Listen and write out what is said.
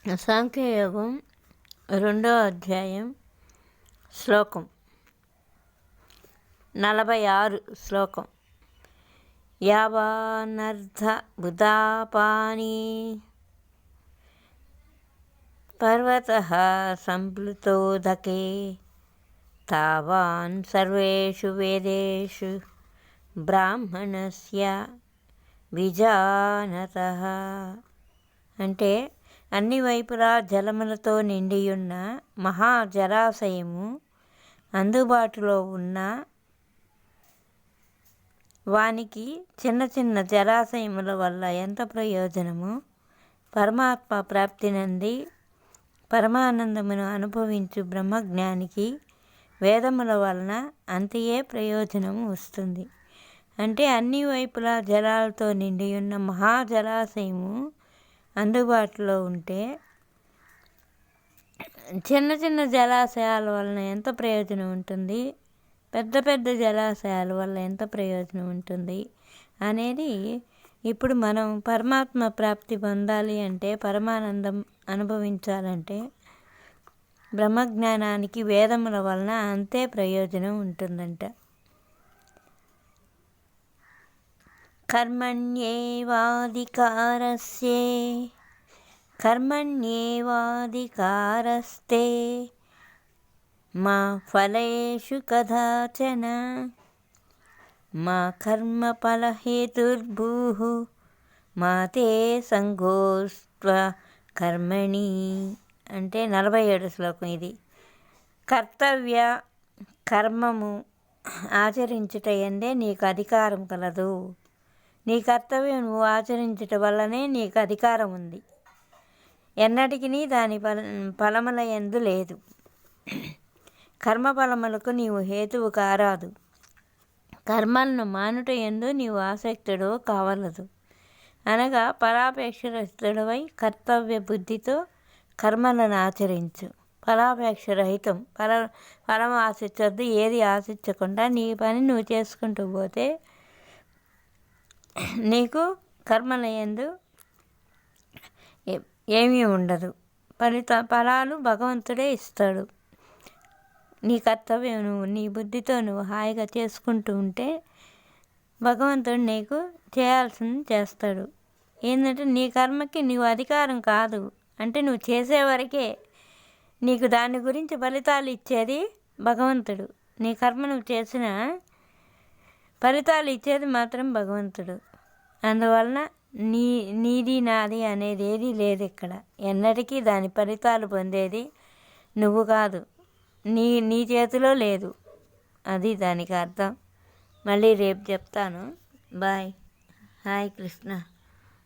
సాంఖ్యయోగం 2వ అధ్యాయం శ్లోకం 46 శ్లోకం. యావానర్థ బుధాపాని పర్వతః సంప్లుతోదకే తావాన్ సర్వేషు వేదేషు బ్రాహ్మణస్య విజానతః. అంటే అన్ని వైపులా జలములతో నిండియున్న మహాజలాశయము అందుబాటులో ఉన్న వానికి చిన్న చిన్న జలాశయముల వల్ల ఎంత ప్రయోజనము, పరమాత్మ ప్రాప్తి నంది పరమానందమును అనుభవించు బ్రహ్మజ్ఞానికి వేదముల వలన అంతయే ప్రయోజనము వస్తుంది. అంటే అన్ని వైపులా జలాలతో నిండియున్న మహాజలాశయము అందుబాటులో ఉంటే చిన్న చిన్న జలాశయాల వలన ఎంత ప్రయోజనం ఉంటుంది, పెద్ద పెద్ద జలాశయాల వల్ల ఎంత ప్రయోజనం ఉంటుంది అనేది ఇప్పుడు మనం పరమాత్మ ప్రాప్తి పొందాలి అంటే, పరమానందం అనుభవించాలంటే బ్రహ్మజ్ఞానానికి వేదముల వలన అంతే ప్రయోజనం ఉంటుందంట. కర్మణ్యేవాధికారస్తే మా ఫలేషు కదాచన మా కర్మఫలహేతుర్భూః మా తే సంగోస్త్వ కర్మణి. అంటే 47 శ్లోకం ఇది. కర్తవ్య కర్మము ఆచరించుట యందే నీకు అధికారం కలదు. నీ కర్తవ్యం నువ్వు ఆచరించుట వల్లనే నీకు అధికారం ఉంది. ఎన్నటికీ దాని ఫలముల యందు లేదు. కర్మఫలములకు నీవు హేతువు కారాదు. కర్మలను మానుట యందు నీవు ఆసక్తుడు కావలదు. అనగా ఫలాపేక్షరహితుడవై కర్తవ్య బుద్ధితో కర్మలను ఆచరించు. ఫలాపేక్ష రహితం, ఫలం ఆశించొద్దు. ఏది ఆశించకుండా నీ పని నువ్వు చేసుకుంటూ పోతే నీకు కర్మల యందు ఏమీ ఉండదు. ఫలాలు భగవంతుడే ఇస్తాడు. నీ కర్తవ్యం నువ్వు నీ బుద్ధితో నువ్వు హాయిగా చేసుకుంటూ ఉంటే భగవంతుడు నీకు చేయాల్సింది చేస్తాడు. ఏంటంటే నీ కర్మకి నీవు అధికారం కాదు. అంటే నువ్వు చేసేవరకే, నీకు దాని గురించి ఫలితాలు ఇచ్చేది భగవంతుడు. నీ కర్మ నువ్వు చేసిన ఫలితాలు ఇచ్చేది మాత్రం భగవంతుడు. అందువలన నీది నాది అనేది ఏది లేదు ఇక్కడ. ఎన్నటికీ దాని ఫలితాలు పొందేది నువ్వు కాదు, నీ చేతిలో లేదు. అది దానికి అర్థం. మళ్ళీ రేపు చెప్తాను. బాయ్. హాయ్ కృష్ణ.